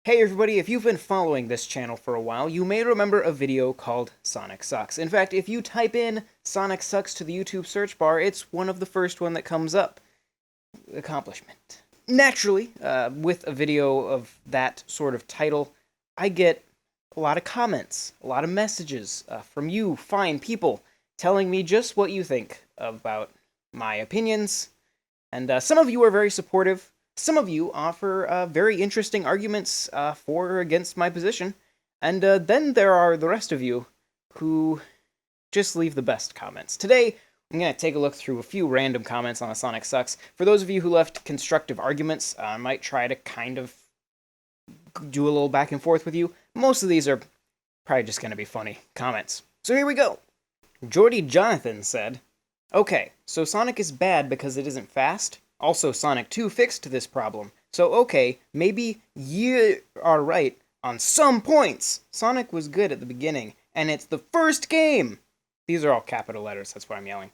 Hey everybody, if you've been following this channel for a while, you may remember a video called Sonic Sucks. In fact, if you type in Sonic Sucks to the YouTube search bar, it's one of the first one that comes up. Accomplishment. Naturally, with a video of that sort of title, I get a lot of comments, a lot of messages from you fine people telling me just what you think about my opinions. And some of you are very supportive. Some of you offer very interesting arguments for or against my position. And then there are the rest of you who just leave the best comments. Today, I'm going to take a look through a few random comments on a Sonic Sucks. For those of you who left constructive arguments, I might try to kind of do a little back and forth with you. Most of these are probably just going to be funny comments. So here we go. Jordy Jonathan said, "Okay, so Sonic is bad because it isn't fast? Also, Sonic 2 fixed this problem. So okay, maybe you are right on some points. Sonic was good at the beginning, and it's the first game." These are all capital letters, that's why I'm yelling.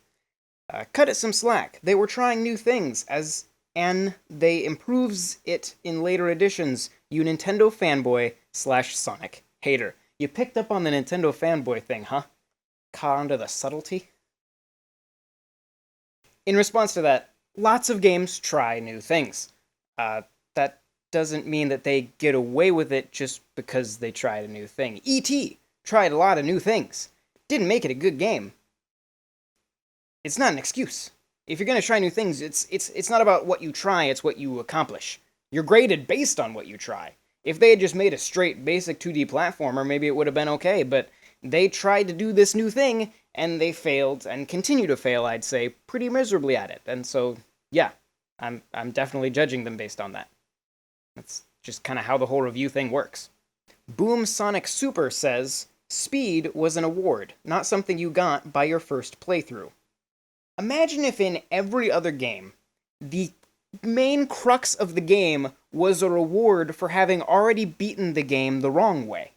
"Cut it some slack. They were trying new things, and they improves it in later editions. You Nintendo fanboy / Sonic hater." You picked up on the Nintendo fanboy thing, huh? Caught onto the subtlety? In response to that, lots of games try new things. That doesn't mean that they get away with it just because they tried a new thing. E.T. tried a lot of new things. Didn't make it a good game. It's not an excuse. If you're going to try new things, it's not about what you try, it's what you accomplish. You're graded based on what you try. If they had just made a straight, basic 2D platformer, maybe it would have been okay, but they tried to do this new thing, and they failed, and continue to fail, I'd say, pretty miserably at it. And so, yeah, I'm definitely judging them based on that. That's just kind of how the whole review thing works. Boom Sonic Super says, "Speed was an award, not something you got by your first playthrough." Imagine if in every other game, the main crux of the game was a reward for having already beaten the game the wrong way.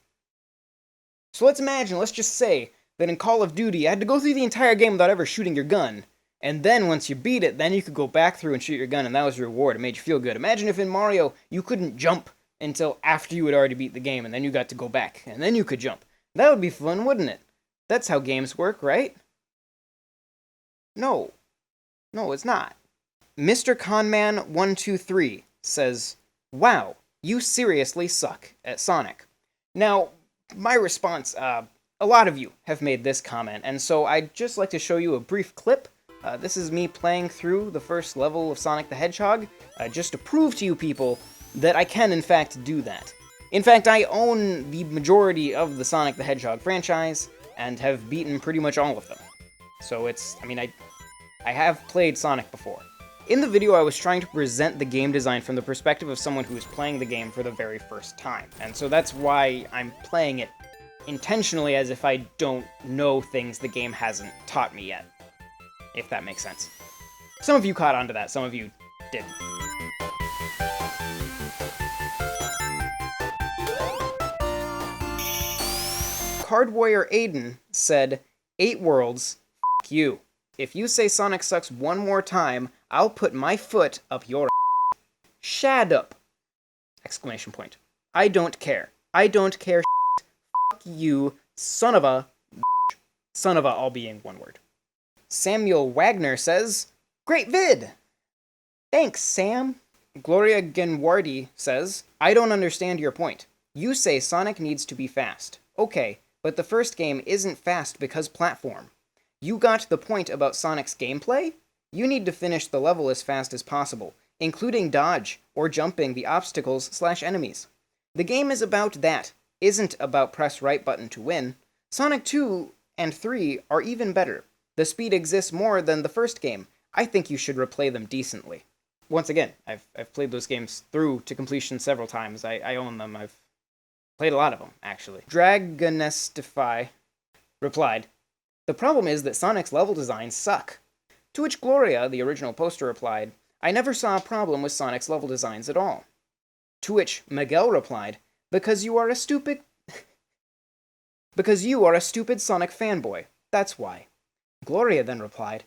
So let's just say that in Call of Duty, you had to go through the entire game without ever shooting your gun, and then once you beat it, then you could go back through and shoot your gun, and that was your reward. It made you feel good. Imagine if in Mario, you couldn't jump until after you had already beat the game, and then you got to go back, and then you could jump. That would be fun, wouldn't it? That's how games work, right? No. No, it's not. Mr. Conman123 says, "Wow, you seriously suck at Sonic." Now, my response, a lot of you have made this comment, and so I'd just like to show you a brief clip. This is me playing through the first level of Sonic the Hedgehog, just to prove to you people that I can in fact do that. In fact, I own the majority of the Sonic the Hedgehog franchise, and have beaten pretty much all of them. So I have played Sonic before. In the video, I was trying to present the game design from the perspective of someone who is playing the game for the very first time, and so that's why I'm playing it intentionally as if I don't know things the game hasn't taught me yet, if that makes sense. Some of you caught on to that, some of you didn't. Card Warrior Aiden said, "8 worlds, f*** you. If you say Sonic sucks one more time, I'll put my foot up your ass. Shad up!" Exclamation point. I don't care. I don't care shit. F*** you, son of a bitch. Son of a all being one word. Samuel Wagner says, "Great vid!" Thanks, Sam. Gloria Genwardi says, "I don't understand your point. You say Sonic needs to be fast. Okay, but the first game isn't fast because platform. You got the point about Sonic's gameplay? You need to finish the level as fast as possible, including dodge or jumping the obstacles / enemies. The game is about that, isn't about press right button to win. Sonic 2 and 3 are even better. The speed exists more than the first game. I think you should replay them decently." Once again, I've played those games through to completion several times. I own them. I've played a lot of them, actually. Dragonestify replied, "The problem is that Sonic's level designs suck." To which Gloria, the original poster, replied, "I never saw a problem with Sonic's level designs at all." To which Miguel replied, because you are a stupid Sonic fanboy. That's why." Gloria then replied,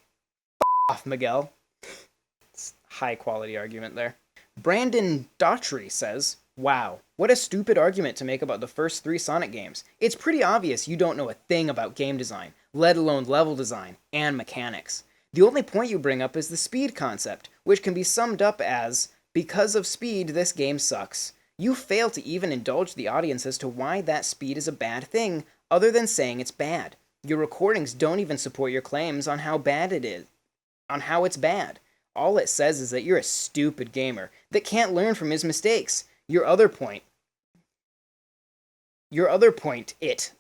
"F off, Miguel." It's high quality argument there. Brandon Daughtry says, Wow, what a stupid argument to make about the first 3 Sonic games. It's pretty obvious you don't know a thing about game design, let alone level design and mechanics. The only point you bring up is the speed concept, which can be summed up as, because of speed, this game sucks. You fail to even indulge the audience as to why that speed is a bad thing, other than saying it's bad. Your recordings don't even support your claims on how bad it is, on how it's bad. All it says is that you're a stupid gamer that can't learn from his mistakes. Your other point, it's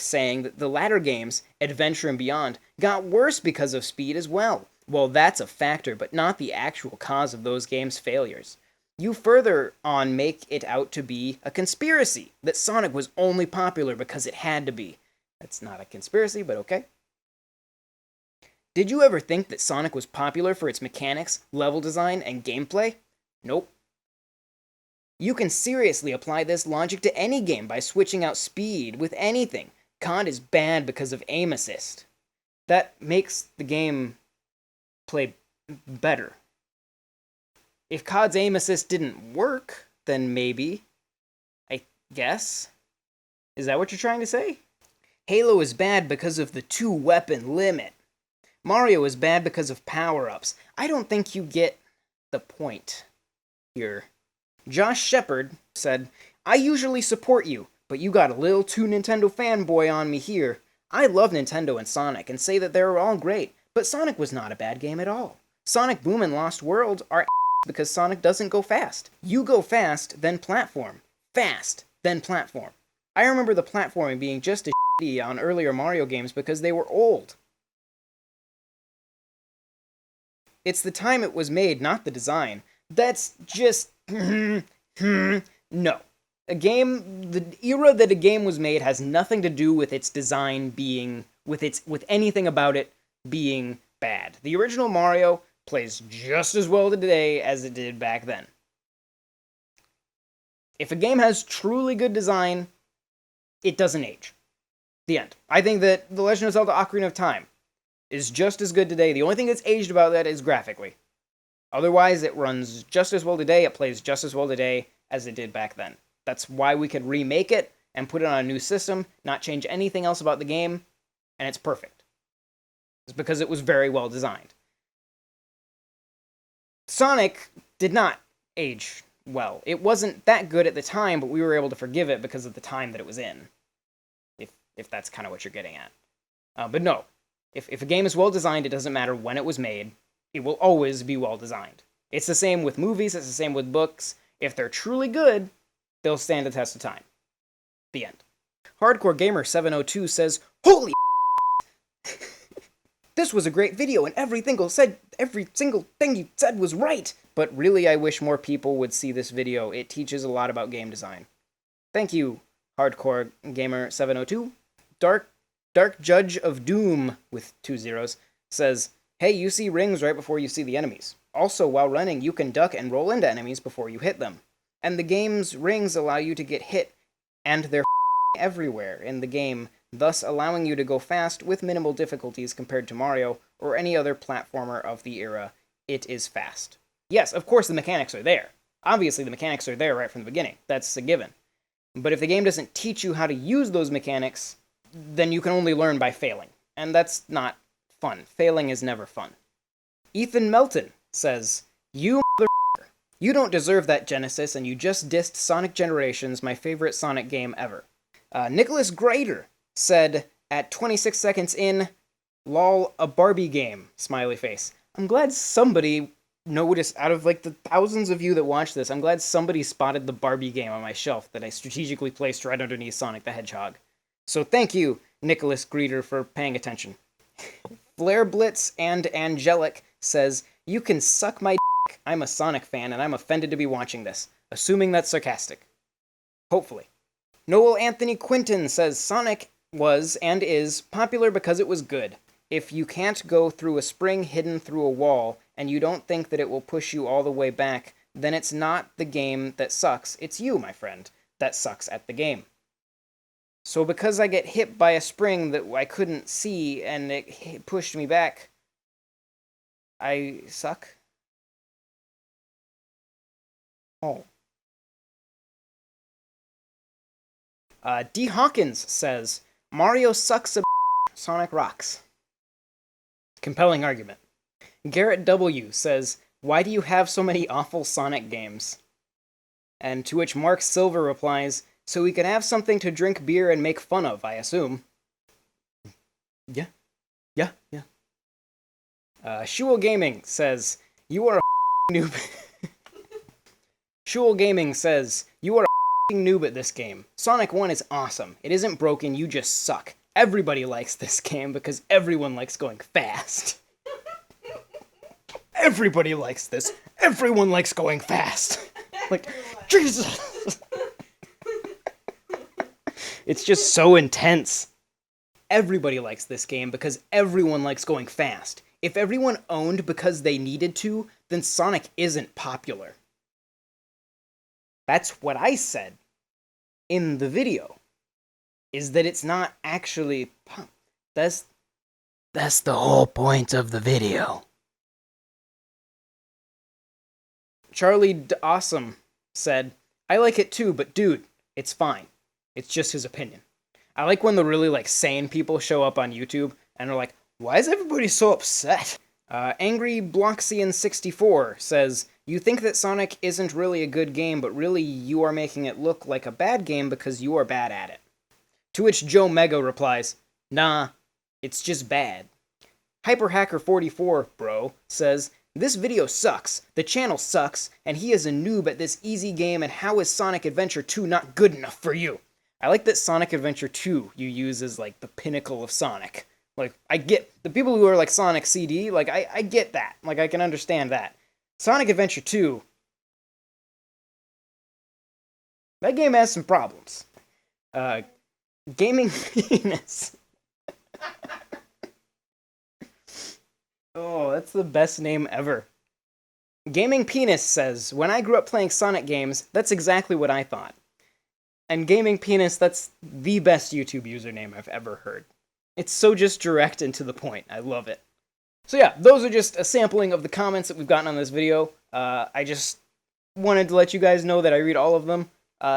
saying that the latter games, Adventure and Beyond, got worse because of speed as well. Well, that's a factor, but not the actual cause of those games' failures. You further on make it out to be a conspiracy, that Sonic was only popular because it had to be. That's not a conspiracy, but okay. Did you ever think that Sonic was popular for its mechanics, level design, and gameplay? Nope. You can seriously apply this logic to any game by switching out speed with anything. COD is bad because of aim assist. That makes the game play better. If COD's aim assist didn't work, then maybe, I guess. Is that what you're trying to say? Halo is bad because of the 2-weapon limit. Mario is bad because of power-ups. I don't think you get the point here. Josh Shepard said, I usually support you, but you got a little too Nintendo fanboy on me here. I love Nintendo and Sonic and say that they're all great, but Sonic was not a bad game at all. Sonic Boom and Lost World are because Sonic doesn't go fast. You go fast, then platform. Fast, then platform. I remember the platforming being just as shitty on earlier Mario games because they were old. It's the time it was made, not the design. That's just... no. The era that a game was made has nothing to do with its design being... with anything about it being bad. The original Mario plays just as well today as it did back then. If a game has truly good design, it doesn't age. The end. I think that The Legend of Zelda Ocarina of Time is just as good today. The only thing that's aged about that is graphically. Otherwise, it runs just as well today, it plays just as well today as it did back then. That's why we could remake it and put it on a new system, not change anything else about the game, and it's perfect. It's because it was very well designed. Sonic did not age well. It wasn't that good at the time, but we were able to forgive it because of the time that it was in. If that's kind of what you're getting at. But no. If a game is well designed, it doesn't matter when it was made. It will always be well designed. It's the same with movies, it's the same with books. If they're truly good, they'll stand the test of time. The end. Hardcore Gamer 702 says, Holy this was a great video and every single thing you said was right. But really, I wish more people would see this video. It teaches a lot about game design. Thank you, Hardcore Gamer 702. Dark Judge of Doom, with 2 zeros, says, hey, you see rings right before you see the enemies. Also, while running, you can duck and roll into enemies before you hit them. And the game's rings allow you to get hit, and they're everywhere in the game, thus allowing you to go fast with minimal difficulties compared to Mario or any other platformer of the era. It is fast. Yes, of course the mechanics are there. Obviously the mechanics are there right from the beginning. That's a given. But if the game doesn't teach you how to use those mechanics, then you can only learn by failing. And that's not fun. Failing is never fun. Ethan Melton says, you motherfucker. You don't deserve that Genesis, and you just dissed Sonic Generations, my favorite Sonic game ever. Nicholas Grader said, at 26 seconds in, lol, a Barbie game, smiley face. I'm glad somebody noticed, out of like the thousands of you that watch this, I'm glad somebody spotted the Barbie game on my shelf that I strategically placed right underneath Sonic the Hedgehog. So thank you, Nicholas Greeter, for paying attention. Flare Blitz and Angelic says, you can suck my dick. I'm a Sonic fan and I'm offended to be watching this. Assuming that's sarcastic. Hopefully. Noel Anthony Quinton says, Sonic was and is popular because it was good. If you can't go through a spring hidden through a wall and you don't think that it will push you all the way back, then it's not the game that sucks. It's you, my friend, that sucks at the game. So because I get hit by a spring that I couldn't see and it pushed me back, I suck? hall. D. Hawkins says, Mario sucks a Sonic rocks. Compelling argument. Garrett W. says, why do you have so many awful Sonic games? And to which Mark Silver replies, so we can have something to drink beer and make fun of, I assume. Yeah. Shul Gaming says, you are a noob. Shul Gaming says, you are a noob at this game. Sonic 1 is awesome. It isn't broken, you just suck. Everybody likes this game because everyone likes going fast. Everybody likes this. Everyone likes going fast. Like, Jesus! It's just so intense. Everybody likes this game because everyone likes going fast. If everyone owned because they needed to, then Sonic isn't popular. That's what I said in the video. Is that it's not actually... That's the whole point of the video. Charlie Awesome said, I like it too, but dude, it's fine. It's just his opinion. I like when the really, sane people show up on YouTube and are like, why is everybody so upset? Angry Bloxian64 says, you think that Sonic isn't really a good game, but really you are making it look like a bad game because you are bad at it. To which Joe Mega replies, nah, it's just bad. Hyperhacker44, bro, says, this video sucks, the channel sucks, and he is a noob at this easy game, and how is Sonic Adventure 2 not good enough for you? I like that Sonic Adventure 2 you use as, the pinnacle of Sonic. I get, the people who are Sonic CD, I get that. I can understand that. Sonic Adventure 2, that game has some problems. Gaming Penis. Oh, that's the best name ever. Gaming Penis says, when I grew up playing Sonic games, that's exactly what I thought. And Gaming Penis, that's the best YouTube username I've ever heard. It's so just direct and to the point. I love it. So yeah, those are just a sampling of the comments that we've gotten on this video. I just wanted to let you guys know that I read all of them.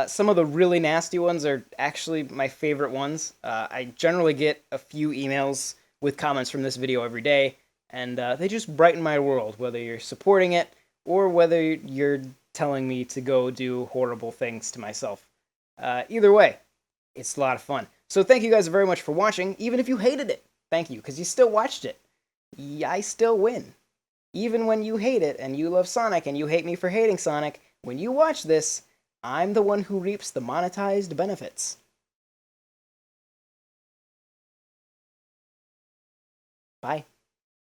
Some of the really nasty ones are actually my favorite ones. I generally get a few emails with comments from this video every day, and they just brighten my world, whether you're supporting it or whether you're telling me to go do horrible things to myself. Either way, it's a lot of fun. So thank you guys very much for watching, even if you hated it. Thank you, because you still watched it. I still win. Even when you hate it, and you love Sonic, and you hate me for hating Sonic, when you watch this, I'm the one who reaps the monetized benefits. Bye.